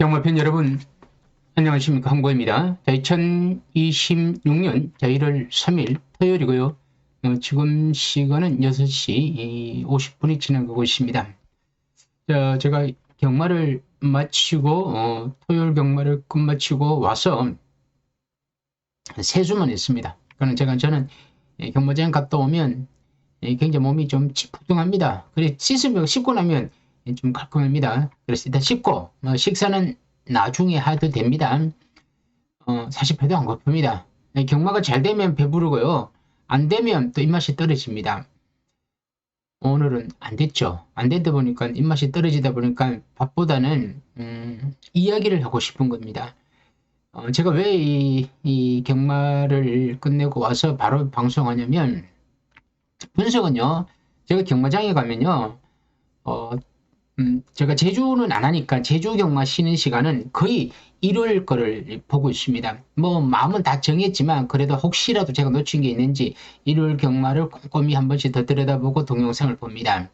경마편 여러분 안녕하십니까. 한고입니다. 2026년 1월 3일 토요일이고요. 지금 시간은 6시 50분이 지나가고 있습니다. 제가 경마를 마치고 토요일 경마를 끝마치고 와서 세수만 했습니다. 저는 경마장 갔다 오면 굉장히 몸이 좀 찌뿌둥합니다. 그래 씻고 나면 좀 깔끔합니다. 그래서 일단 씻고 식사는 나중에 해도 됩니다. 사실 배도 안 고픕니다. 경마가 잘 되면 배부르고요. 안 되면 또 입맛이 떨어집니다. 오늘은 안 됐죠. 안 되다 보니까 입맛이 떨어지다 보니까 밥보다는 이야기를 하고 싶은 겁니다. 제가 왜 이 경마를 끝내고 와서 바로 방송하냐면, 분석은요, 제가 경마장에 가면요, 제가 제주는 안 하니까 제주 경마 쉬는 시간은 거의 일요일 거를 보고 있습니다. 뭐 마음은 다 정했지만 그래도 혹시라도 제가 놓친 게 있는지 일요일 경마를 꼼꼼히 한 번씩 더 들여다보고 동영상을 봅니다.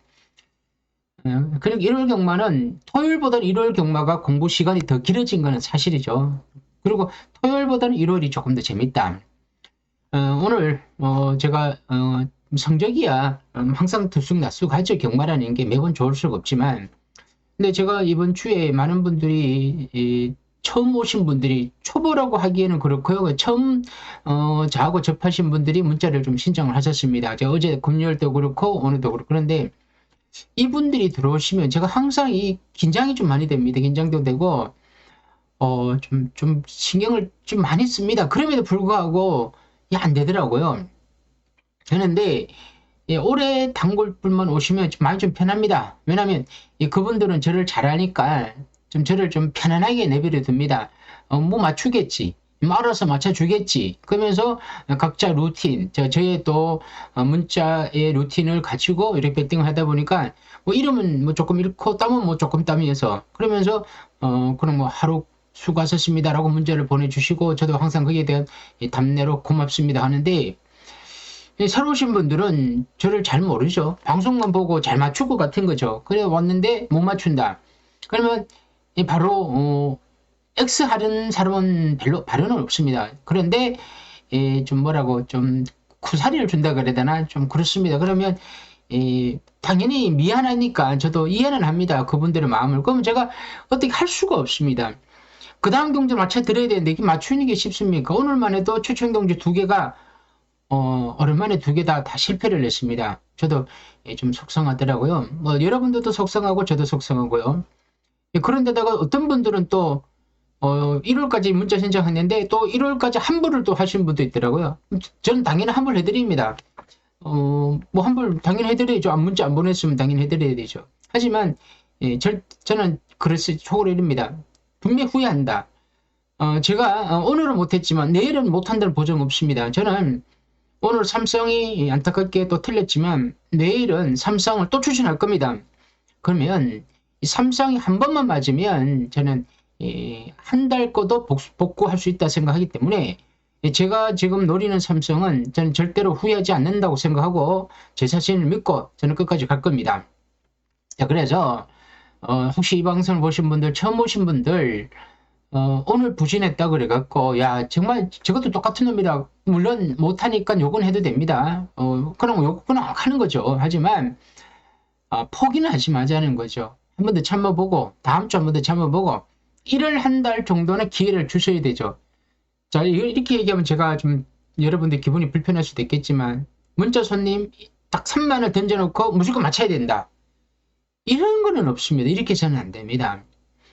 그리고 일요일 경마는 토요일보다는 일요일 경마가 공부 시간이 더 길어진 것은 사실이죠. 그리고 토요일보다는 일요일이 조금 더 재밌다. 오늘 제가 성적이야 항상 들쑥날쑥하죠. 경마라는 게 매번 좋을 수가 없지만, 근데 제가 이번 주에 많은 분들이 처음 오신 분들이, 초보라고 하기에는 그렇고요, 처음 저하고 접하신 분들이 문자를 좀 신청을 하셨습니다. 제가 어제 금요일도 그렇고 오늘도 그렇고. 그런데 이분들이 들어오시면 제가 항상 이 긴장이 좀 많이 됩니다. 긴장도 되고 좀 신경을 좀 많이 씁니다. 그럼에도 불구하고 안 되더라고요. 되는데 올해 단골분만 오시면 좀 많이 좀 편합니다. 왜냐면 그분들은 저를 잘 아니까 저를 좀 편안하게 내버려 둡니다. 뭐 맞추겠지, 뭐 알아서 맞춰주겠지, 그러면서 각자 루틴, 저의 또 문자의 루틴을 갖추고 이렇게 배팅을 하다 보니까 뭐 이름은 뭐 조금 잃고 땀은 뭐 조금 땀이어서, 그러면서 그럼 뭐 하루 수고하셨습니다라고 문자를 보내주시고, 저도 항상 거기에 대한 답례로 고맙습니다 하는데, 새로 오신 분들은 저를 잘 모르죠. 방송만 보고 잘 맞출 것 같은 거죠. 그래 왔는데 못 맞춘다. 그러면 바로 X 하는 사람은 별로 발언은 없습니다. 그런데 좀 뭐라고 좀 쿠사리를 준다 그래야 되나, 좀 그렇습니다. 그러면 당연히 미안하니까 저도 이해는 합니다. 그분들의 마음을. 그러면 제가 어떻게 할 수가 없습니다. 그 다음 경제 맞춰드려야 되는데 이게 맞추는 게 쉽습니까? 오늘만 해도 추천 경제 2개가 오랜만에 2개 다 실패를 했습니다. 저도 좀 속상하더라고요. 뭐 여러분들도 속상하고 저도 속상하고요. 그런데다가 어떤 분들은 또 1월까지 문자 신청했는데 또 1월까지 환불을 또 하신 분도 있더라고요. 저는 당연히 환불 해드립니다. 뭐 환불 당연히 해드려야죠. 문자 안 보냈으면 당연히 해드려야 되죠. 하지만 저는 그래서 촉을 이릅니다. 분명히 후회한다. 제가 오늘은 못했지만 내일은 못한다는 보장 없습니다. 저는 오늘 삼성이 안타깝게 또 틀렸지만 내일은 삼성을 또 추천할 겁니다. 그러면 이 삼성이 한 번만 맞으면 저는 한 달 거도 복구할 수 있다 생각하기 때문에, 제가 지금 노리는 삼성은 저는 절대로 후회하지 않는다고 생각하고 제 자신을 믿고 저는 끝까지 갈 겁니다. 자, 그래서 혹시 이 방송을 보신 분들, 처음 오신 분들, 오늘 부진했다 그래갖고 야 정말 저것도 똑같은 놈이다, 물론 못하니까 욕은 해도 됩니다. 그럼 욕은 하는 거죠. 하지만 포기는 하지 말자는 거죠. 한 번 더 참아보고 다음 주 한 번 더 참아보고 1월 한 달 정도는 기회를 주셔야 되죠. 자, 이렇게 얘기하면 제가 좀 여러분들 기분이 불편할 수도 있겠지만, 문자 손님 딱 3만 원 던져놓고 무조건 맞춰야 된다, 이런 거는 없습니다. 이렇게 해서는 안 됩니다.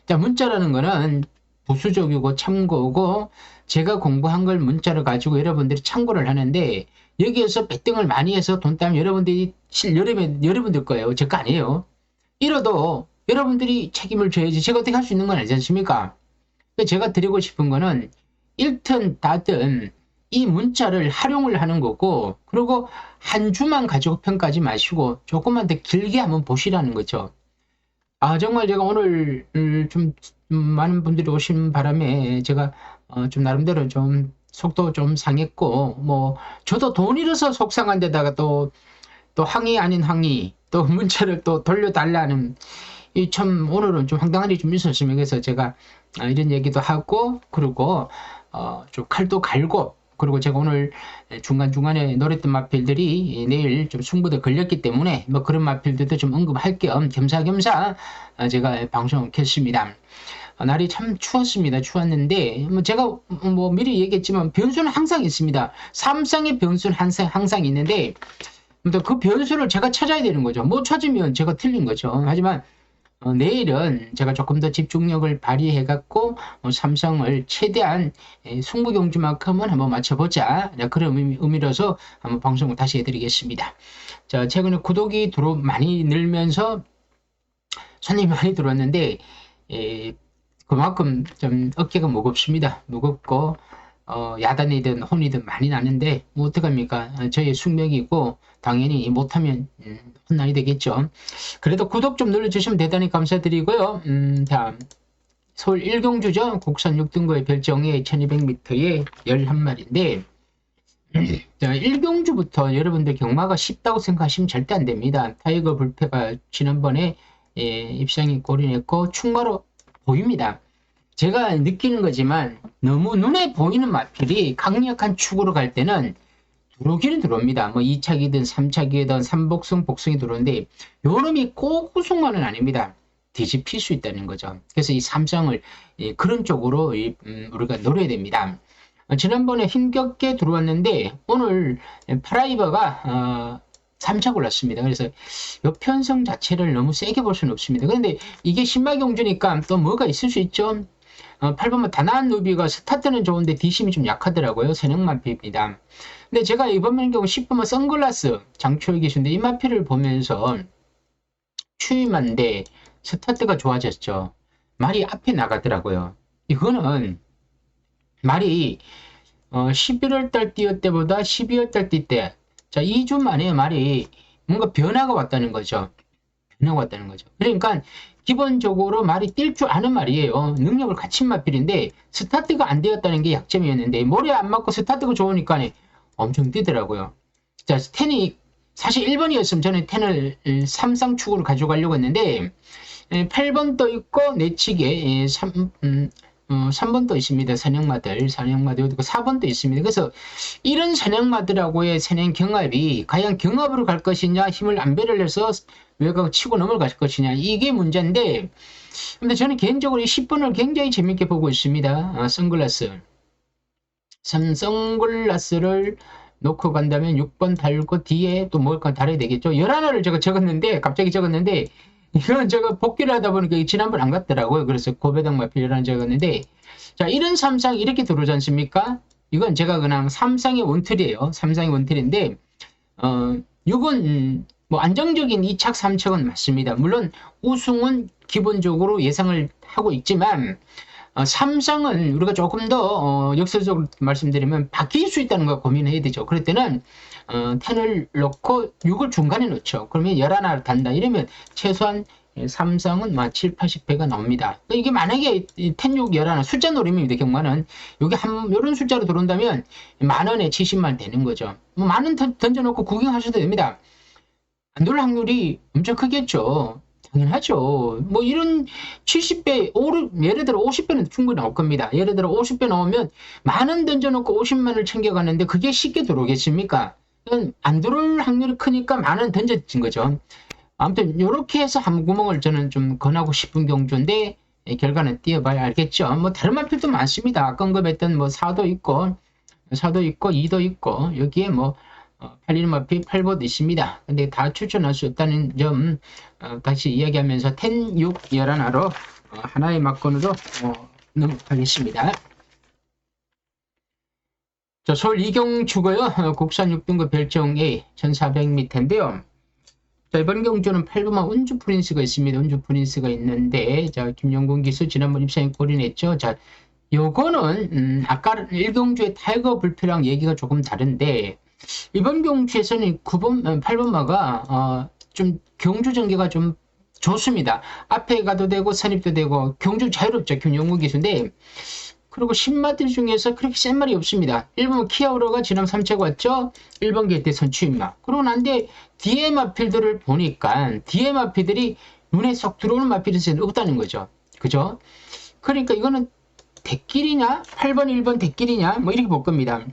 자, 문자라는 거는 부수적이고 참고고 제가 공부한 걸 문자를 가지고 여러분들이 참고를 하는데 여기에서 배팅을 많이 해서 돈 따면 여러분들 거예요. 제 거 아니에요. 이러도 여러분들이 책임을 져야지 제가 어떻게 할 수 있는 건 아니지 않습니까? 제가 드리고 싶은 거는 잃든 따든 이 문자를 활용을 하는 거고 그리고 한 주만 가지고 평가하지 마시고 조금만 더 길게 한번 보시라는 거죠. 정말 제가 오늘 좀 많은 분들이 오신 바람에 제가 좀 나름대로 좀 속도 좀 상했고 뭐 저도 돈 잃어서 속상한 데다가 또 항의 아닌 항의 또 문자를 또 돌려달라는 이 참 오늘은 좀 황당한 일이 좀 있었으면 그래서 제가 이런 얘기도 하고 그리고 좀 칼도 갈고 그리고 제가 오늘 중간중간에 노랬던 마필들이 내일 좀 승부도 걸렸기 때문에 뭐 그런 마필들도 좀 언급할 겸 겸사겸사 제가 방송을 켰습니다. 날이 참 추웠습니다. 추웠는데 뭐 제가 뭐 미리 얘기했지만 변수는 항상 있습니다. 삼성의 변수는 항상 있는데 그 변수를 제가 찾아야 되는 거죠. 못 찾으면 제가 틀린 거죠. 하지만 내일은 제가 조금 더 집중력을 발휘해 갖고 삼성을 최대한 승부경주만큼은 한번 맞춰보자 그런 의미로서 한번 방송을 다시 해드리겠습니다. 자, 최근에 구독이 많이 늘면서 손님이 많이 들어왔는데 그만큼 좀 어깨가 무겁습니다. 무겁고 야단이든 혼이든 많이 나는데 뭐 어떡합니까? 저의 숙명이고 당연히 못하면 혼날이 되겠죠. 그래도 구독 좀 눌러주시면 대단히 감사드리고요. 다음 서울 1경주죠. 국산 6등고의 별정의 1200m에 11마리인데 자, 1경주부터 여러분들 경마가 쉽다고 생각하시면 절대 안 됩니다. 타이거 불패가 지난번에 입상이 골인했고 충마로 보입니다. 제가 느끼는 거지만 너무 눈에 보이는 마필이 강력한 축으로 갈 때는 들어오기는 들어옵니다. 뭐 2차기든 3차기든 3복승, 복승이 들어오는데 요놈이 꼭 우승만은 아닙니다. 뒤집힐 수 있다는 거죠. 그래서 이 삼성을 그런 쪽으로 우리가 노려야 됩니다. 지난번에 힘겹게 들어왔는데 오늘 프라이버가 3차 골랐습니다. 그래서 요 편성 자체를 너무 세게 볼 수는 없습니다. 그런데 이게 신마경주니까 또 뭐가 있을 수 있죠. 8번만 다나한 누비가 스타트는 좋은데 뒷심이 좀 약하더라고요. 선행마피입니다. 근데 제가 이번 경우 10번만 선글라스 장초에 계신데 이 마피를 보면서 추임한데 스타트가 좋아졌죠. 말이 앞에 나가더라고요. 이거는 말이 11월달 띄어 때보다 12월달 띄 때 자 2주 만에 말이 뭔가 변화가 왔다는 거죠. 변화가 왔다는 거죠. 그러니까 기본적으로 말이 뛸 줄 아는 말이에요. 능력을 갖춘 마필인데 스타트가 안 되었다는 게 약점이었는데 머리에 안 맞고 스타트가 좋으니까 엄청 뛰더라고요. 자, 텐이 사실 1번이었으면 저는 텐을 3쌍축으로 가져가려고 했는데 8번 또 있고 내치게 3번 또 있습니다. 선행마들 있고 4번 또 있습니다. 그래서 이런 선행마들하고의 선행 경합이 과연 경합으로 갈 것이냐 힘을 안배를 해서 외곽 치고 넘어갈 것이냐 이게 문제인데 근데 저는 개인적으로 이 10번을 굉장히 재밌게 보고 있습니다. 선글라스를 놓고 간다면 6번 달고 뒤에 또 뭘까 달아야 되겠죠. 11화를 제가 적었는데 갑자기 적었는데 이건 제가 복귀를 하다 보니까 지난번 안 갔더라고요. 그래서 고배당 마필이라는 적었는데 자 이런 삼상 이렇게 들어오지 않습니까? 이건 제가 그냥 삼상의 원틀이에요. 삼상의 원틀인데 6은 뭐 안정적인 2착 3착은 맞습니다. 물론 우승은 기본적으로 예상을 하고 있지만 삼상은 우리가 조금 더 역설적으로 말씀드리면 바뀔 수 있다는 걸 고민해야 되죠. 그럴 때는 10을 넣고 6을 중간에 넣죠. 그러면 11을 단다. 이러면 최소한 삼성은 7, 80회가 나옵니다. 이게 만약에 10, 6, 11 숫자 노림입니다. 경마는 여기 이런 숫자로 들어온다면 10,000원에 70만 되는 거죠. 뭐 만원 던져놓고 구경하셔도 됩니다. 안 돌 확률이 엄청 크겠죠. 당연하죠. 뭐 이런 70배, 예를 들어 50배는 충분히 나올 겁니다. 예를 들어 50배 나오면 10,000원 던져놓고 50만을 챙겨가는데 그게 쉽게 들어오겠습니까? 안 들어올 확률이 크니까 10,000원 던져진 거죠. 아무튼 이렇게 해서 한 구멍을 저는 좀 권하고 싶은 경주인데 결과는 띄어봐야 알겠죠. 뭐 다른 말들도 많습니다. 아까 언급했던 뭐 4도 있고 2도 있고 여기에 뭐 8일마피 8봇 있습니다. 근데 다 추천할 수 없다는 점 다시 이야기하면서 10, 6, 11화로 하나의 막건으로 넘어가겠습니다. 자, 서울 이경주고요. 국산 6등급 별정 A 1400m인데요. 자, 이번 경주는 8번마 운주 프린스가 있습니다. 운주 프린스가 있는데, 자, 김영곤 기수 지난번 입상에 골인했죠. 자, 요거는, 아까 1경주의 타이거 불표랑 얘기가 조금 다른데, 이번 경주에서는 8번마가, 좀 경주 전개가 좀 좋습니다. 앞에 가도 되고, 선입도 되고, 경주 자유롭죠. 김영곤 기수인데, 그리고 10마들 중에서 그렇게 센 말이 없습니다. 1번 키아우로가 지난 3차가 왔죠. 1번 개대 선취입니다. 그러고 난데 뒤에 마필들을 보니까 뒤에 마필들이 눈에 쏙 들어오는 마필이 없다는 거죠. 그죠? 그러니까 이거는 대길이냐 8번 1번 대길이냐 뭐 이렇게 볼 겁니다.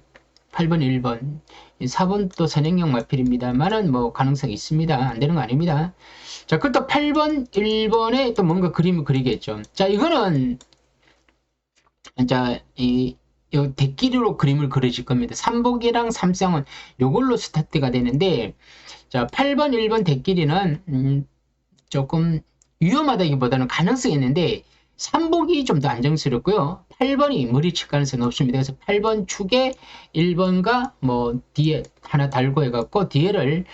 8번 1번 4번 또 선행형 마필입니다만은 뭐 가능성이 있습니다. 안 되는 거 아닙니다. 자, 그것도 8번 1번에 또 뭔가 그림을 그리겠죠. 자, 이거는 자, 요 대끼리로 그림을 그려질 겁니다. 삼복이랑 삼쌍은 요걸로 스타트가 되는데, 자, 8번, 1번 대끼리는, 조금 위험하다기보다는 가능성이 있는데, 삼복이 좀 더 안정스럽고요. 8번이 머리칠 가능성이 없습니다. 그래서 8번 축에 1번과 뭐 뒤에 하나 달고 해갖고 뒤에를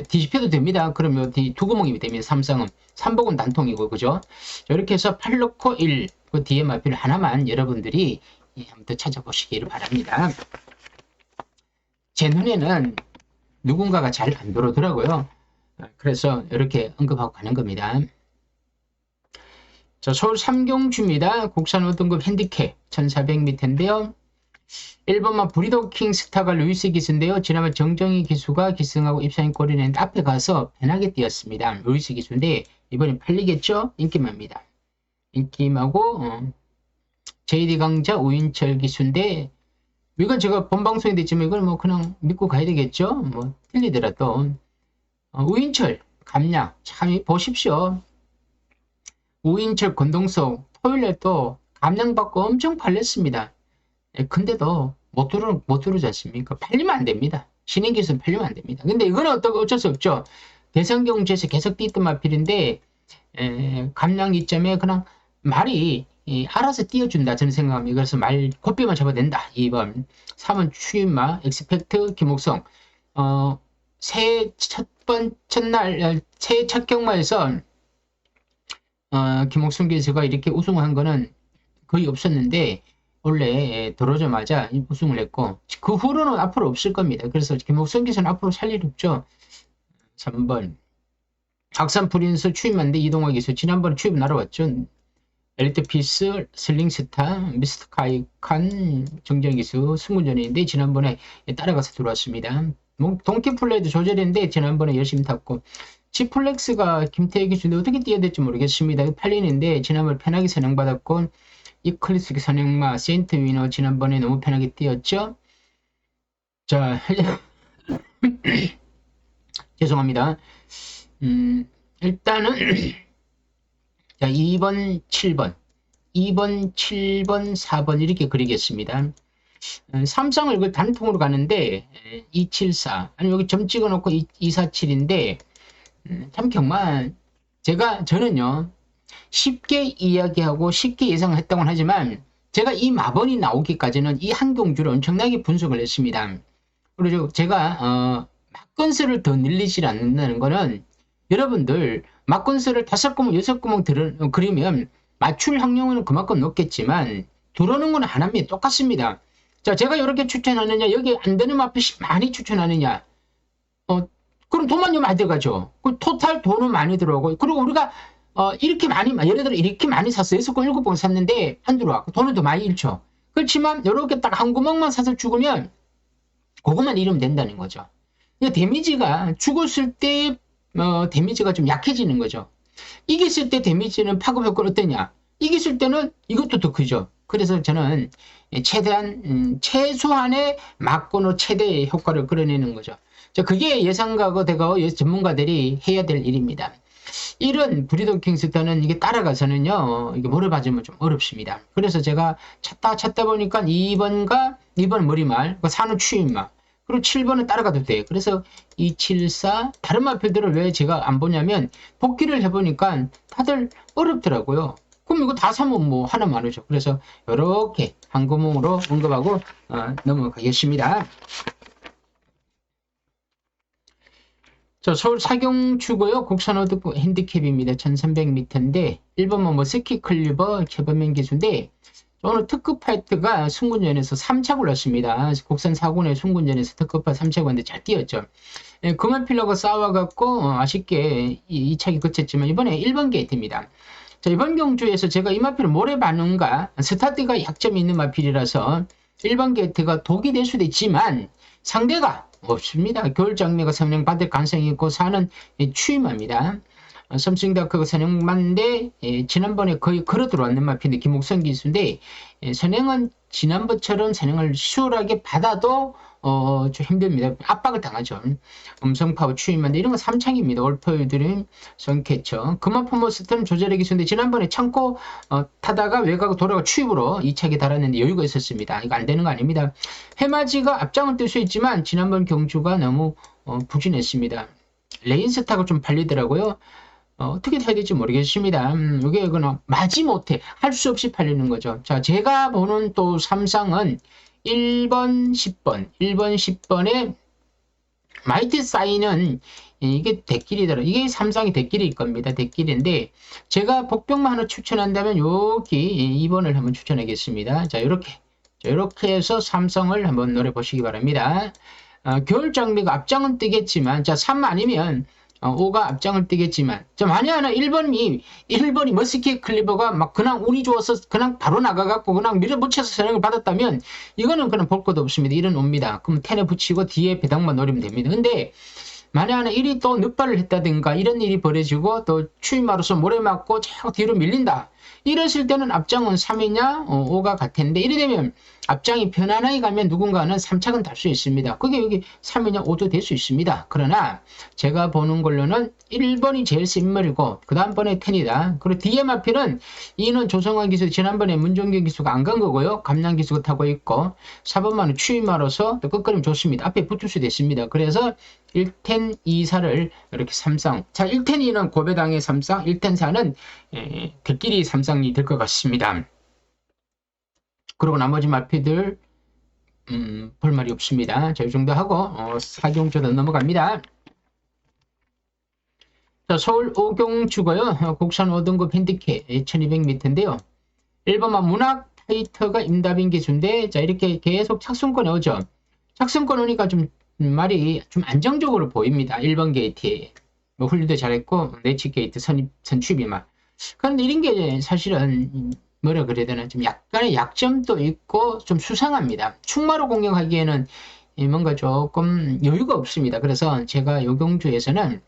뒤집혀도 됩니다. 그러면 뒤 두 구멍이 됩니다. 삼쌍은. 삼복은 단통이고, 그죠? 이렇게 해서 8 넣고 1, 그 뒤에 마필 하나만 여러분들이 한번 더 찾아보시기를 바랍니다. 제 눈에는 누군가가 잘 안 들어오더라고요. 그래서 이렇게 언급하고 가는 겁니다. 자, 서울 삼경주입니다. 국산 5등급 핸디캡 1400m인데요. 1번만 브리더킹 스타가 루이스 기수인데요. 지난번 정정희 기수가 기승하고 입상인 꼴이는 앞에 가서 편하게 뛰었습니다. 루이스 기수인데 이번엔 팔리겠죠? 인기마입니다. 인기마고 JD 강자 우인철 기수인데 이건 제가 본 방송에 됐지만 이걸 뭐 그냥 믿고 가야 되겠죠? 뭐 틀리더라도 우인철 감량 참 보십시오. 우인철 권동석 토요일에 또 감량받고 엄청 팔렸습니다. 근데도 못 들어오지 않습니까? 팔리면 안 됩니다. 신인 기수는 팔리면 안 됩니다. 근데 이거는 어쩔 수 없죠. 대성경주에서 계속 뛰던 마필인데 감량 이점에 그냥 말이 알아서 띄워준다 저는 생각합니다. 그래서 말 고삐만 잡아야 된다. 2번 3번 추임마 엑스펙트 김옥성 새해 첫날 새해 첫 경마에서 김옥성 기수가 이렇게 우승한 거는 거의 없었는데 원래 들어오자마자 우승을 했고 그 후로는 앞으로 없을 겁니다. 그래서 김옥성 기수는 앞으로 살 일 없죠. 3번 박산 프린스 추임만데 이동화 기수 지난번에 추임 날아왔죠. 엘리트 피스 슬링스타 미스터 카이칸 정정 기수 승문전인데 지난번에 따라가서 들어왔습니다. 동키 플레이도 조절했는데 지난번에 열심히 탔고 지플렉스가 김태희 기수인데 어떻게 뛰어야 될지 모르겠습니다. 팔리는데 지난번에 편하게 선행받았고 이클리스 선행마 세인트 위너 지난번에 너무 편하게 뛰었죠. 자 죄송합니다. 일단은 자 2번 7번 2번 7번 4번 이렇게 그리겠습니다. 삼성을 그 단통으로 가는데 274 아니 여기 점 찍어 놓고 247인데 참 정말 저는요 쉽게 이야기하고 쉽게 예상을 했다고는 하지만 제가 이 마번이 나오기까지는 이 한경주를 엄청나게 분석을 했습니다. 그리고 제가 막건수를 더 늘리지 않는다는 거는 여러분들 막건수를 5구멍 6구멍 그리면 맞출 확률은 그만큼 높겠지만 들어오는 건 하나입니다. 똑같습니다. 자, 제가 이렇게 추천하느냐 여기 안 되는 마필 많이 추천하느냐 그럼 돈만 많이 들어가죠. 그 토탈 돈은 많이 들어오고 그리고 우리가 이렇게 많이 예를 들어 이렇게 많이 샀어요. 6건 7번 샀는데 안 들어와. 돈은 더 많이 잃죠. 그렇지만 이렇게 딱 한 구멍만 사서 죽으면 그것만 잃으면 된다는 거죠. 그러니까 데미지가 죽었을 때 데미지가 좀 약해지는 거죠. 이겼을 때 데미지는 파급 효과는 어떠냐? 이겼을 때는 이것도 더 크죠. 그래서 저는 최대한 최소한의 막고노 최대의 효과를 끌어내는 거죠. 자, 그게 예상가고 대가고 전문가들이 해야 될 일입니다. 이런 브리더킹 스타는 이게 따라가서는요, 이게 몰아봐주면 좀 어렵습니다. 그래서 제가 찾다 보니까 2번 머리말, 4는 추임마, 그리고 7번은 따라가도 돼. 그래서 274, 다른 마필들을 왜 제가 안 보냐면, 복귀를 해보니까 다들 어렵더라고요. 그럼 이거 다 사면 뭐 하나 많으죠. 그래서 이렇게 한 구멍으로 언급하고 넘어가겠습니다. 저 서울 사경주고요. 국산호드부 핸디캡입니다. 1300m인데 1번은 뭐 스키 클리버 캐버맨 기수인데 오늘 특급 파이트가 순군전에서 3차 골랐습니다. 국산 4군의 순군전에서 특급파 3차 갔는데 잘 뛰었죠. 예, 그만 필러가 싸워갖고 아쉽게 2차기 그쳤지만 이번에 1번 게이트입니다. 자, 이번 경주에서 제가 이 마필을 모래 반응과 스타트가 약점이 있는 마필이라서 1번 게이트가 독이 될 수도 있지만 상대가 없습니다. 겨울 장미가 선행 받을 가능성이 있고 4는 추임합니다. 삼성대학교가 선행만데 지난번에 거의 걸어 들어왔는 마필인데 김옥선 기수인데 선행은 지난번처럼 선행을 수월하게 받아도 좀 힘듭니다. 압박을 당하죠. 음성파워 추임만데 이런 건 3창입니다. 올포유드림 선캐쳐 금화포머스트는 조절의 기수인데 지난번에 참고 타다가 외곽으로 돌아가 추입으로 2차기 달았는데 여유가 있었습니다. 이거 안 되는 거 아닙니다. 해마지가 앞장은 뜰 수 있지만 지난번 경주가 너무 부진했습니다. 레인스타가 좀 팔리더라고요. 어떻게 해야 될지 모르겠습니다. 이게 그냥 마지못해 할 수 없이 팔리는 거죠. 자, 제가 보는 또 삼상은 1번, 10번. 1번, 10번에 마이티 사인은 이게 대길이더라. 이게 삼상이 대길일 겁니다. 대길인데 제가 복병만 하나 추천한다면 여기 2번을 한번 추천하겠습니다. 자, 이렇게 해서 삼성을 한번 노려보시기 바랍니다. 겨울 장미가 앞장은 뜨겠지만 자, 3 아니면 5가 앞장을 뜨겠지만 자, 만약에 1번이 머스키 클리버가 막 그냥 운이 좋아서 그냥 바로 나가갖고 그냥 밀어붙여서 선행을 받았다면 이거는 그냥 볼 것도 없습니다. 이런 옵니다. 그럼 텐에 붙이고 뒤에 배당만 노리면 됩니다. 근데 만약에 1이 또 늑발을 했다든가 이런 일이 벌어지고 또 추임마로서 모래 맞고 자꾸 뒤로 밀린다. 이랬을 때는 앞장은 3이냐 5가 같은데 이래 되면 앞장이 편안하게 가면 누군가는 3착은 달 수 있습니다. 그게 여기 3이냐 5도 될 수 있습니다. 그러나 제가 보는 걸로는 1번이 제일 센 인물이고 그 다음번에 10이다. 그리고 뒤에 마필은 2는 조성환 기수 지난번에 문종경 기수가 안 간 거고요. 감량 기수가 타고 있고 4번만은 추임마로서 또 끝걸음 좋습니다. 앞에 붙을 수도 있습니다. 그래서 1텐 2사를 이렇게 3상. 자, 1텐 2는 고배당의 3상, 1텐 4는 객끼리 3상이 될 것 같습니다. 그리고 나머지 마피들 볼 말이 없습니다. 자, 이 정도 하고 사경주로 넘어갑니다. 자, 서울 오경주고요. 국산 5등급 핸디캡 1200m인데요. 1번만 문학 파이터가 임다빈 기수인데 자, 이렇게 계속 착순권 오죠. 착순권 오니까 좀 말이 좀 안정적으로 보입니다. 1번 게이트에 뭐 훌리도 잘했고 내치 게이트 선취비만. 그런데 이런 게 사실은 뭐라 그래야 되나 좀 약간의 약점도 있고 좀 수상합니다. 충마로 공격하기에는 뭔가 조금 여유가 없습니다. 그래서 제가 요경주에서는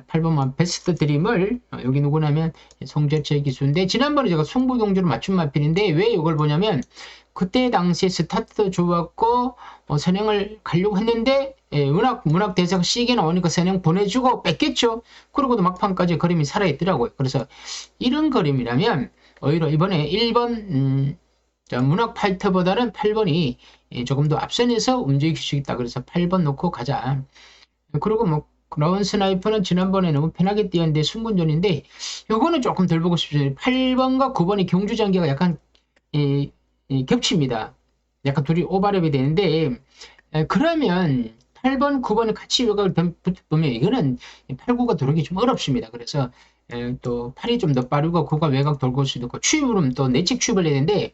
8번만 베스트 드림을 여기 누구냐면 송재철 기수인데 지난번에 제가 승부경주로 맞춘 마필인데 왜 이걸 보냐면 그때 당시에 스타트도 좋았고 선행을 가려고 했는데 문학 대사가 시계 나오니까 선행 보내주고 뺏겼죠. 그러고도 막판까지 그림이 살아있더라고요. 그래서 이런 그림이라면 오히려 이번에 1번 문학 파이터보다는 8번이 조금 더 앞선에서 움직일 수 있다. 그래서 8번 놓고 가자. 그리고 뭐 라운 스나이퍼는 지난번에 너무 편하게 뛰었는데 순군전인데 요거는 조금 덜 보고 싶습니다. 8번과 9번이 경주장기가 약간 겹칩니다. 약간 둘이 오버랩이 되는데 그러면 8번, 9번을 같이 외곽을 보면 이거는 8, 9가 들어오기 좀 어렵습니다. 그래서 또 8이 좀 더 빠르고 9가 외곽 돌고 올 수도 있고 추입으로는 또 내측 추입을 해야 되는데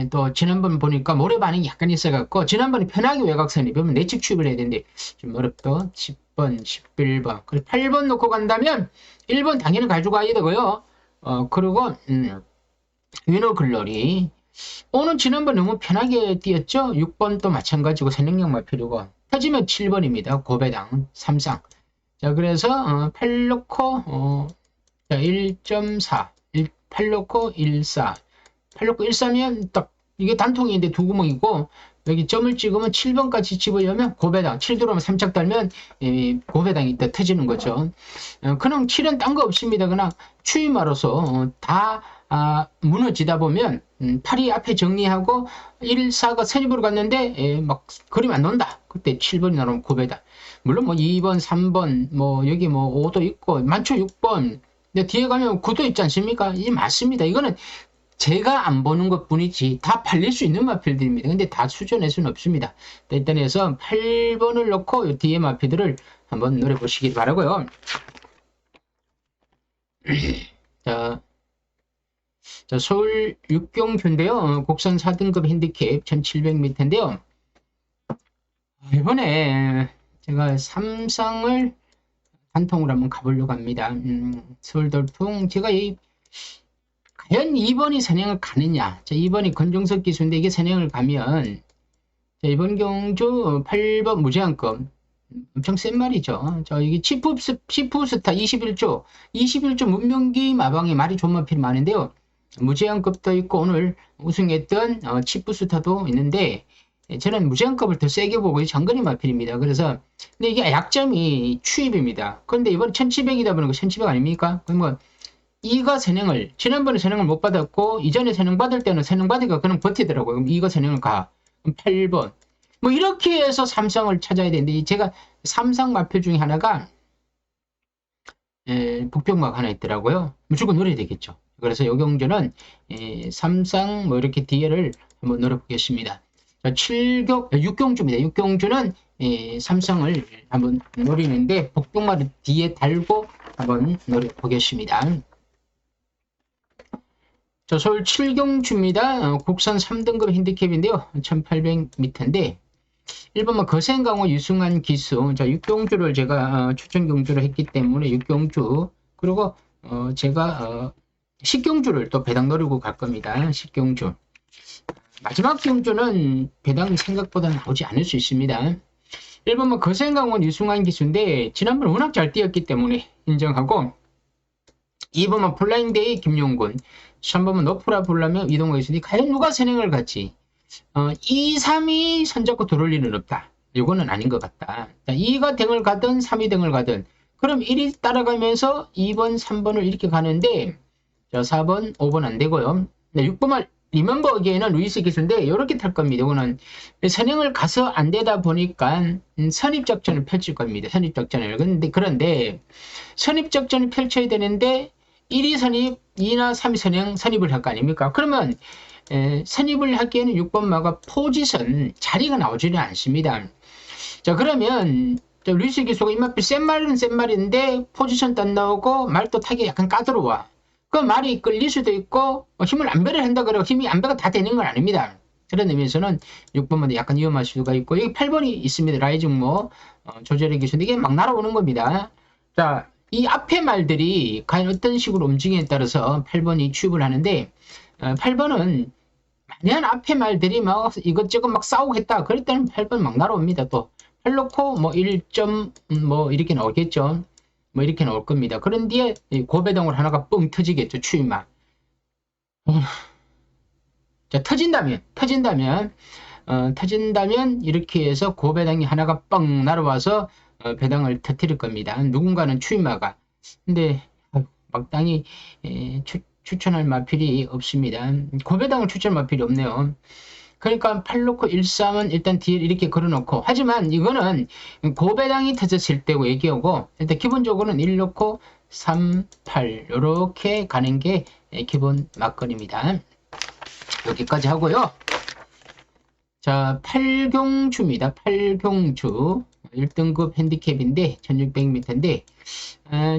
또 지난번 보니까 모래 반응이 약간 있어갖고 지난번에 편하게 외곽선이 보면 내측 추입을 해야 되는데 좀 어렵다. 10번, 11번 그리고 8번 놓고 간다면 1번 당연히 가지고 가야 되고요. 그리고 위너 글로리 오늘 지난번 너무 편하게 뛰었죠. 6번 또 마찬가지고 선행력만 필요고 터지면 7번입니다. 고배당 3상. 자, 그래서 8 놓고 1.4 8 놓고 1.4 8 놓고 1.4면 딱 이게 단통인데 두 구멍이고 여기 점을 찍으면 7번까지 집으려면 고배당 7 들어오면 3착 달면 고배당이 또 터지는 거죠. 그냥 7은 딴 거 없습니다. 그냥 추임마로서 다 무너지다 보면 8이 앞에 정리하고 1, 4가 선입으로 갔는데 막 그림 안 논다. 그때 7번이 나오면 고배당. 물론 뭐 2번, 3번 뭐 여기 뭐 5도 있고 많죠. 6번 근데 뒤에 가면 구도 있지 않습니까? 이게 맞습니다. 이거는 제가 안 보는 것 뿐이지 다 팔릴 수 있는 마필들입니다. 근데 다 수전할 수는 없습니다. 일단 해서 8번을 넣고 뒤에 마필들을 한번 노려보시기 바라고요. 자, 서울 육경주인데요. 국산 4등급 핸디캡 1700m인데요. 이번에 제가 삼상을 한통으로 한번 가보려고 합니다. 서울 돌풍 제가 과연 2번이 선행을 가느냐. 자, 2번이 건종석 기수인데 이게 선행을 가면 자, 이번 경주 8번 무제한급 엄청 센 말이죠. 자, 이게 치프스타 21조 문명기 마방에 말이 좋은 마필이 많은데요. 무제한급도 있고 오늘 우승했던 치프스타도 있는데 저는 무제한급을 더 세게 보고 장거리 마필입니다. 그래서 근데 이게 약점이 추입입니다. 그런데 이번 1700이다 보니까 1700 아닙니까? 그러면 이가 선행을 지난번에 선행을 못 받았고 이전에 선행 받을 때는 선행 받으니까 그냥 버티더라고요. 그럼 이가 선행을 가. 그럼 8번. 뭐 이렇게 해서 삼상을 찾아야 되는데 제가 삼상 마표 중에 하나가 북평막 하나 있더라고요. 무조건 노려야 되겠죠. 그래서 요 경주는 삼상 뭐 이렇게 뒤에를 한번 노려보겠습니다. 자, 6경주입니다. 6경주는 삼상을 한번 노리는데 북평막을 뒤에 달고 한번 노려보겠습니다. 자, 서울 7경주입니다. 국산 3등급 핸디캡인데요. 1800m인데 1번만 거센강호 유승환 기수. 자, 6경주를 제가 추천 경주를 했기 때문에 6경주 그리고 제가 10경주를 또 배당 노리고 갈 겁니다. 10경주 마지막 경주는 배당이 생각보다 나오지 않을 수 있습니다. 1번만 거센강호 유승환 기수인데 지난번 워낙 잘 뛰었기 때문에 인정하고 2번만 플라잉데이 김용군 3번은 노프라 불라면 이동호 있으니 과연 누가 선행을 갔지? 2, 3이 손잡고 들어올 일은 없다. 이거는 아닌 것 같다. 2가 등을 가든 3이 등을 가든 그럼 1이 따라가면서 2번, 3번을 이렇게 가는데 자, 4번, 5번 안 되고요. 6번만 리멤버 어게인은 루이스 기수인데 이렇게 탈 겁니다. 이거는 선행을 가서 안 되다 보니까 선입작전을 펼칠 겁니다. 선입작전을. 그런데 선입작전을 펼쳐야 되는데 1위 선입, 2나 3위 선행 선입을 할 거 아닙니까? 그러면 선입을 하기에는 6번 마가 포지션 자리가 나오지는 않습니다. 자, 그러면 루이스 기수가 이마필 센 말은 센 말인데 포지션 안 나오고 말도 타기 약간 까다로워. 그 말이 끌릴 수도 있고 힘을 안배를 한다 그러고 힘이 안배가 다 되는 건 아닙니다. 그런 의미에서는 6번만 약간 위험할 수가 있고 여기 8번이 있습니다. 라이징모 조절의 기수인데 이게 막 날아오는 겁니다. 자, 이 앞에 말들이 과연 어떤 식으로 움직임에 따라서 8번이 취급을 하는데 8번은 만약 앞에 말들이 막 이것저것 막 싸우겠다 그럴 때는 8번 막 날아옵니다. 또 8놓고 뭐 1점 뭐 이렇게 나오겠죠. 뭐 이렇게 나올 겁니다. 그런 뒤에 고배당으로 하나가 뻥 터지겠죠. 추임만. 자, 터진다면 이렇게 해서 고배당이 하나가 뻥 날아와서 배당을 터뜨릴 겁니다. 누군가는 추임마가. 근데 막당히 추천할 마필이 없습니다. 고배당을 추천할 마필이 없네요. 그러니까 8놓고 1,3은 일단 뒤에 이렇게 걸어놓고 하지만 이거는 고배당이 터졌을 때고 얘기하고 일단 기본적으로는 1놓고 3, 8 이렇게 가는 게 기본 막건입니다. 여기까지 하고요. 자, 8경주입니다. 8경주 1등급 핸디캡인데 1600m인데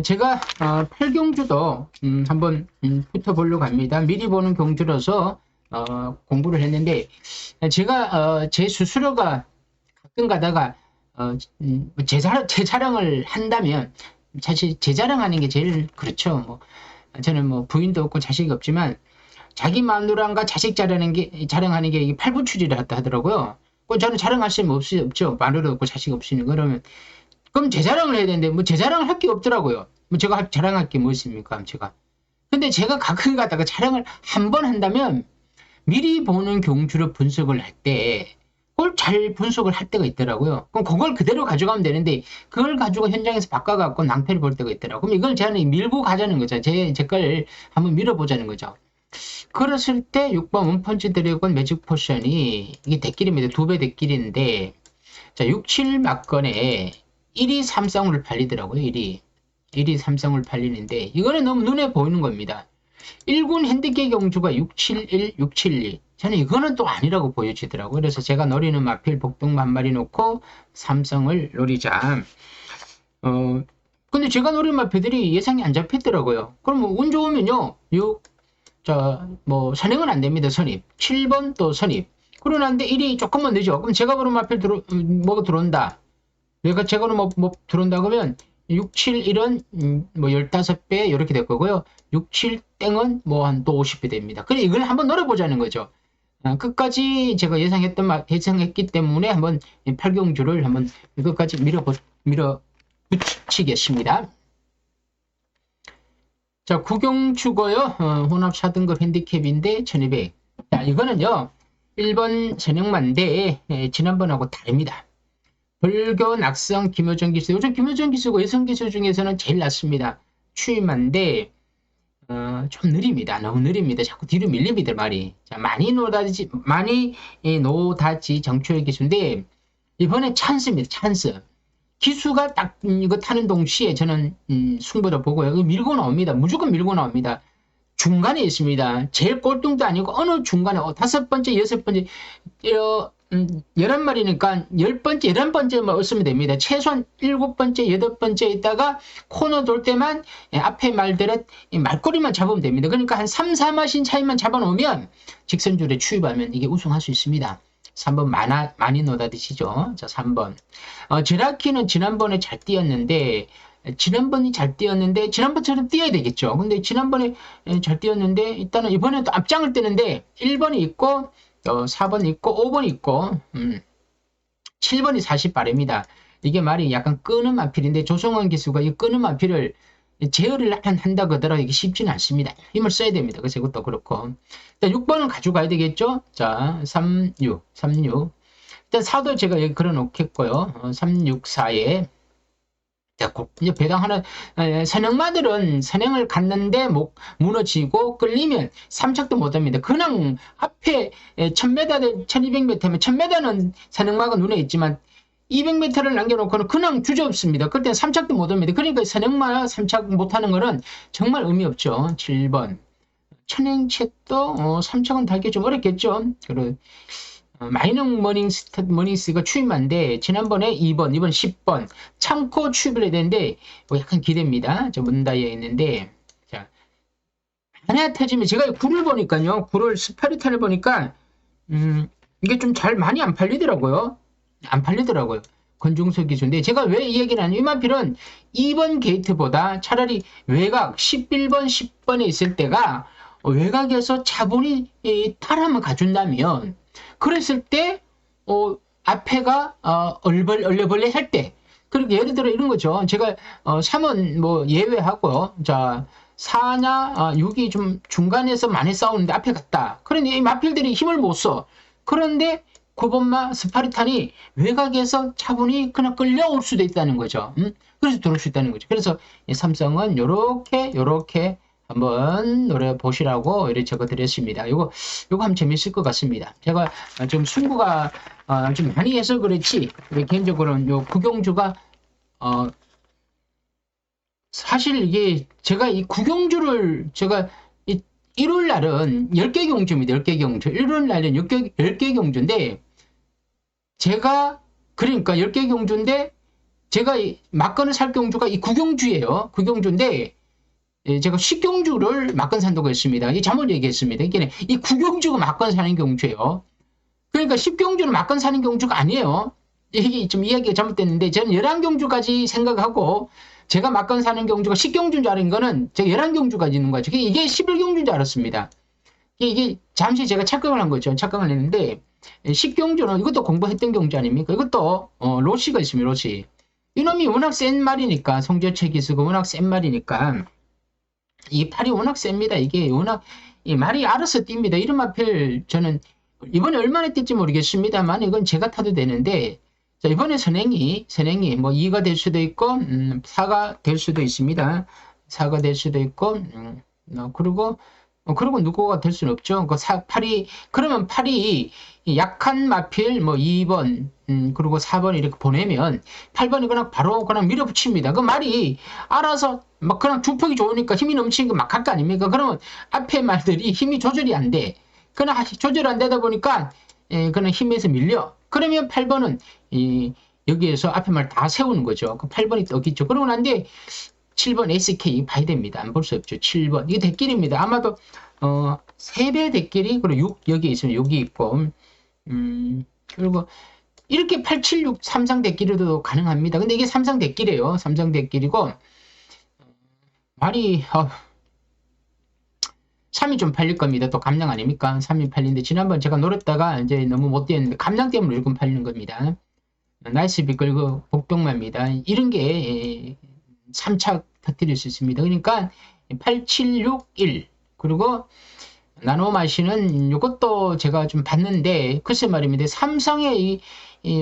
제가 8경주도 한번 붙어보려고 합니다. 미리 보는 경주라서 공부를 했는데 제가 제 스스로가 가끔 가다가 제 자랑을 한다면 사실 제 자랑하는 게 제일 그렇죠. 뭐 저는 뭐 부인도 없고 자식이 없지만 자기 마누라가 자식 자랑하는 게 팔부추지를 하더라고요. 저는 자랑할 수 없죠. 마누라 없고 자식 없으니 그러면 그럼 제 자랑을 해야 되는데 뭐 제 자랑을 할 게 없더라고요. 뭐 제가 자랑할 게 뭐 있습니까? 제가. 근데 제가 가끔 가다가 자랑을 한 번 한다면 미리 보는 경주를 분석을 할 때 그걸 잘 분석을 할 때가 있더라고요. 그럼 그걸 그대로 가져가면 되는데 그걸 가지고 현장에서 바꿔갖고 낭패를 볼 때가 있더라고요. 그럼 이걸 저는 밀고 가자는 거죠. 제 걸 한번 밀어보자는 거죠. 그랬을 때 6번 원펀치 드래곤 매직 포션이 이게 대길입니다. 2배 대길인데 자 6, 7 막건에 1위 3쌍으로 팔리더라고요. 1위 1이 삼성을 팔리는데 이거는 너무 눈에 보이는 겁니다. 1군 핸디캡 경주가 671, 672. 저는 이거는 또 아니라고 보여지더라고요. 그래서 제가 노리는 마필 복동 한 마리 놓고 삼성을 노리자. 근데 제가 노린 마필들이 예상이 안 잡혔더라고요. 그럼 운 좋으면요. 6, 선행은 안 됩니다. 선입. 7번 또 선입. 그러는데 1이 조금만 늦어. 그럼 제가 보는 마필 뭐가 들어온다. 제가 보는 뭐 들어온다 그러면 6, 7, 1은 15배 이렇게 될 거고요. 6, 7 땡은 뭐 한 또 50배 됩니다. 그래 이걸 한번 노려보자는 거죠. 끝까지 제가 예상했기 때문에 한번 8경주를 한번 끝까지 밀어붙이겠습니다. 자, 9경주고요. 혼합 4등급 핸디캡인데 1200. 자, 이거는요. 1번 선영만대 지난번하고 다릅니다. 벌교, 낙성, 김효정 기수. 요즘 김효정 기수가 여성 기수 중에서는 제일 낫습니다. 추임한데 좀 느립니다. 너무 느립니다. 자꾸 뒤로 밀립니다, 말이. 자, 많이 노다지 정초의 기수인데 이번에 찬스입니다. 찬스. 기수가 딱 이거 타는 동시에 저는 승부를 보고요. 밀고 나옵니다. 무조건 밀고 나옵니다. 중간에 있습니다. 제일 꼴등도 아니고 어느 중간에 5번째, 6번째 11마리니까 10번째, 11번째만 없으면 됩니다. 최소한 7번째, 8번째 있다가 코너 돌 때만 앞에 말들은 말꼬리만 잡으면 됩니다. 그러니까 한 3, 4마신 차이만 잡아놓으면 직선줄에 추입하면 이게 우승할 수 있습니다. 3번 많이 노다드시죠. 자, 3번. 제라키는 지난번에 잘 뛰었는데 지난번처럼 뛰어야 되겠죠. 근데 지난번에 잘 뛰었는데 일단은 이번에 또 앞장을 뜨는데 1번이 있고 4번 있고 5번 있고 7번이 40발입니다. 이게 말이 약간 끄는 마필인데 조성원 기수가 이 끄는 마필을 제어를 한다고 하더라도 이게 쉽지는 않습니다. 힘을 써야 됩니다. 그래서 이것도 그렇고. 일단 6번은 가져가야 되겠죠. 자, 36. 일단 4도 제가 여기 걸어놓겠고요. 3, 6, 4에. 자, 이제 배당 하나, 선행마들은 선행을 갔는데 무너지고 끌리면 3착도 못합니다. 그냥 앞에 1000m, 1200m면 1000m는 선행마가 눈에 있지만 200m를 남겨놓고는 그냥 주저없습니다. 그때는 3착도 못합니다. 그러니까 선행마 3착 못하는 거는 정말 의미 없죠. 7번. 천행책도 3착은 달기 좀 어렵겠죠. 그리고 마이너 머닝스가 추임한데 지난번에 2번 10번 참고 추입을 해야 되는데 약간 기대입니다. 저 문다이에 있는데 자 하나 터지면 제가 굴을 보니까요. 굴을 스파르탄을 보니까 이게 좀 잘 많이 안 팔리더라고요. 권중석 기수인데 제가 왜 이 얘기를 하냐면 이만필은 2번 게이트보다 차라리 외곽 11번 10번에 있을 때가 외곽에서 차분히 탈함을 가준다면 그랬을 때 앞에가 얼레벌레 할 때 그리고 예를 들어 이런 거죠. 제가 3은 뭐 예외하고요. 자 4나 6이 좀 중간에서 많이 싸우는데 앞에 갔다. 그런데 이 마필들이 힘을 못 써. 그런데 9번마 스파르탄이 외곽에서 차분히 그냥 끌려올 수도 있다는 거죠. 그래서 들어올 수 있다는 거죠. 그래서 삼성은 요렇게 한번 노려보시라고 이렇게 적어드렸습니다. 이거 하면 재밌을 것 같습니다. 제가 좀 승부가 좀 많이 해서 그렇지 개인적으로는 요 구경주가 사실 이게 제가 이 구경주를 제가 1월 날은 10개 경주입니다. 10개 경주. 1월 날은 10개 경주인데 제가 그러니까 10개 경주인데 제가 막건을 살 경주가 이 구경주예요. 구경주인데 제가 10경주를 막건 산다고 했습니다. 이 잘못 얘기했습니다. 이게 이 9경주가 막건 사는 경주예요. 그러니까 10경주는 막건 사는 경주가 아니에요. 이게 좀 이야기가 잘못됐는데 저는 11경주까지 생각하고 제가 막건 사는 경주가 10경주인 줄 아는 거는 제가 11경주까지 있는 거죠. 이게 11경주인 줄 알았습니다. 이게 잠시 제가 착각을 한 거죠. 착각을 했는데 10경주는 이것도 공부했던 경주 아닙니까? 이것도 로시가 있습니다. 로시. 이놈이 워낙 센 말이니까 성저체 기수가 워낙 센 말이니까 이 팔이 워낙 셉니다. 이게 워낙 이 말이 알아서 뜁니다. 이런 마필 저는 이번에 얼마나 뛸지 모르겠습니다만 이건 제가 타도 되는데 자, 이번에 선행이 뭐 2가 될 수도 있고 4가 될 수도 있습니다. 4가 될 수도 있고 그리고 그리고 누구가 될 수는 없죠. 그러면 팔이 약한 마필 뭐 2번, 그리고 4번 이렇게 보내면 8번이 그냥 바로 그냥 밀어붙입니다. 그 말이 알아서 막 그냥 주폭이 좋으니까 힘이 넘치니까 막 할 거 아닙니까? 그러면 앞에 말들이 힘이 조절이 안 돼. 그냥 조절이 안 되다 보니까 그냥 힘에서 밀려. 그러면 8번은 여기에서 앞에 말 다 세우는 거죠. 그 8번이 떠있죠. 그러고 난 뒤에 7번 SK 봐야 됩니다. 안 볼 수 없죠. 7번. 이게 대길입니다. 아마도, 3배 대길이, 그리고 6, 여기 있으면 여기 있고, 그리고 이렇게 876 삼상 대길도 가능합니다. 근데 이게 삼상 대길이에요. 삼상 대길이고, 말이, 3이 좀 팔릴 겁니다. 또 감량 아닙니까? 3이 팔리는데, 지난번 제가 노렸다가 이제 너무 못 뛰었는데, 감량 때문에 이렇게 팔리는 겁니다. 나이스비 끌고 복병마입니다. 이런 게 3차 터뜨릴 수 있습니다. 그러니까 8761 그리고 나노 마시는 이것도 제가 좀 봤는데 글쎄 말입니다. 삼성에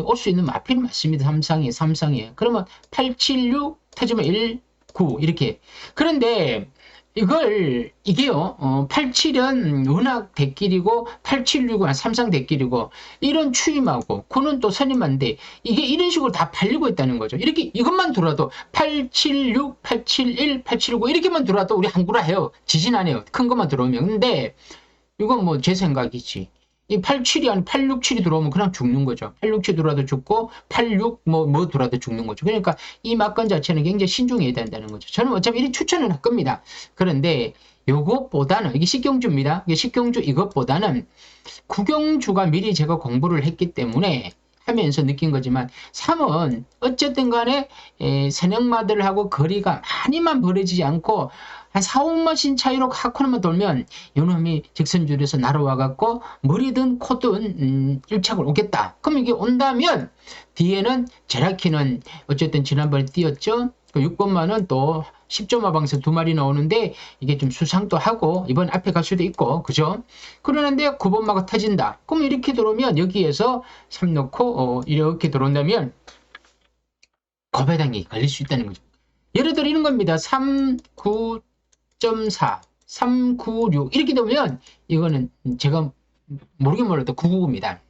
올 수 있는 마필이 맞습니다. 삼성에 그러면 876 터지면 19 이렇게. 그런데 이게요, 87은 은학 대길이고, 876은 삼상 대길이고, 이런 추임하고, 그는 또 선임한데, 이게 이런 식으로 다 팔리고 있다는 거죠. 이렇게, 이것만 들어도, 876, 871, 879, 이렇게만 들어도 우리 한구라 해요. 지진 안 해요. 큰 것만 들어오면. 근데, 이건 뭐 제 생각이지. 이 87이 아니 867이 들어오면 그냥 죽는 거죠. 867 들어와도 죽고 86 뭐 들어와도 죽는 거죠. 그러니까 이 막건 자체는 굉장히 신중해야 된다는 거죠. 저는 어차피 이리 추천을 할 겁니다. 그런데 요것보다는 이게 식경주입니다. 이게 식경주 이것보다는 국영주가 미리 제가 공부를 했기 때문에 하면서 느낀 거지만 3은 어쨌든 간에 선행마들하고 거리가 많이만 벌어지지 않고 한 4, 5마신 차이로 하코너만 돌면 요놈이 직선줄에서 날아와갖고 머리든 코든 1착을 오겠다. 그럼 이게 온다면 뒤에는 제라키는 어쨌든 지난번에 뛰었죠. 6번만은 또 10점 하방에서 2마리 나오는데 이게 좀 수상도 하고 이번 앞에 갈 수도 있고 그죠? 그러는데 9번마가 터진다. 그럼 이렇게 들어오면 여기에서 3 넣고 이렇게 들어온다면 거배당이 걸릴 수 있다는 거죠. 예를 들어 이런 겁니다. 39.4, 396 이렇게 되면 이거는 제가 모르긴 몰라도 999입니다.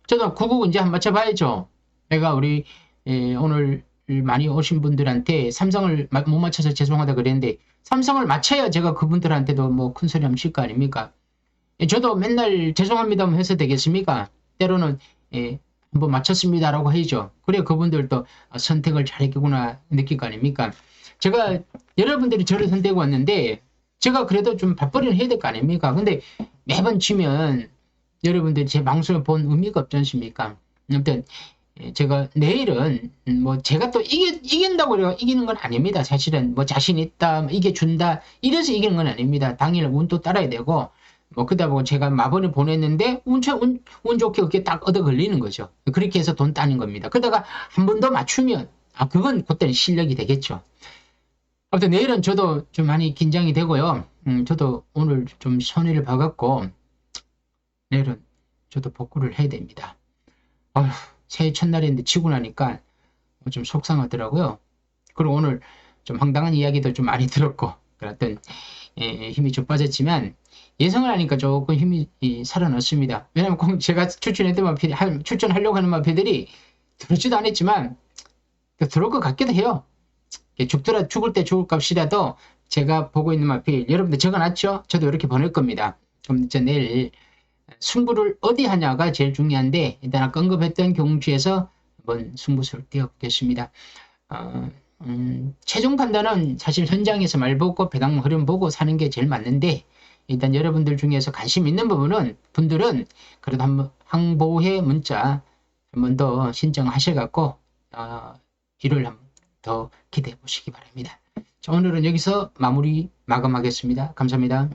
저도 999 이제 한번 맞춰봐야죠. 내가 우리 오늘 많이 오신 분들한테 삼성을 못 맞춰서 죄송하다 그랬는데 삼성을 맞춰야 제가 그분들한테도 뭐 큰 소리 하면 칠 거 아닙니까? 저도 맨날 죄송합니다 해서 되겠습니까? 때로는 한번 맞췄습니다라고 해야죠. 그래야 그분들도 선택을 잘했구나 느낄 거 아닙니까? 제가 여러분들이 저를 선택해 왔는데 제가 그래도 좀 밥벌이는 해야 될 거 아닙니까? 근데 매번 치면 여러분들이 제 방송을 본 의미가 없지 않습니까? 아무튼 제가 내일은 뭐 제가 또 이긴다고 그래요. 이기는 건 아닙니다. 사실은 뭐 자신 있다, 뭐 이겨준다 이래서 이기는 건 아닙니다. 당일 운도 따라야 되고 뭐 그러다 보고 제가 마번을 보냈는데 운 좋게 그렇게 딱 얻어 걸리는 거죠. 그렇게 해서 돈 따는 겁니다. 그러다가 한 번 더 맞추면 그건 그때는 실력이 되겠죠. 아무튼 내일은 저도 좀 많이 긴장이 되고요. 저도 오늘 좀 손해를 봐갖고 내일은 저도 복구를 해야 됩니다. 아휴, 새해 첫날인데 치고 나니까 좀 속상하더라고요. 그리고 오늘 좀 황당한 이야기도 좀 많이 들었고 그랬던 힘이 좀 빠졌지만 예상을 하니까 조금 힘이 살아났습니다. 왜냐면 꼭 제가 추천했던 마피들, 추천하려고 하는 마피들이 들었지도 않았지만 들어올 것 같기도 해요. 죽을 때 죽을 값이라도 제가 보고 있는 마피 여러분들 적어놨죠? 저도 이렇게 보낼 겁니다. 그럼 저 내일 승부를 어디 하냐가 제일 중요한데 일단 아까 언급했던 경주에서 한번 승부수를 띄워보겠습니다. 최종 판단은 사실 현장에서 말 보고 배당 흐름 보고 사는 게 제일 맞는데 일단 여러분들 중에서 관심 있는 분들은 그래도 한번 항보회 문자 한 번 더 신청하셔갖고 일요일 한 번 더 기대해 보시기 바랍니다. 자, 오늘은 여기서 마감하겠습니다. 감사합니다.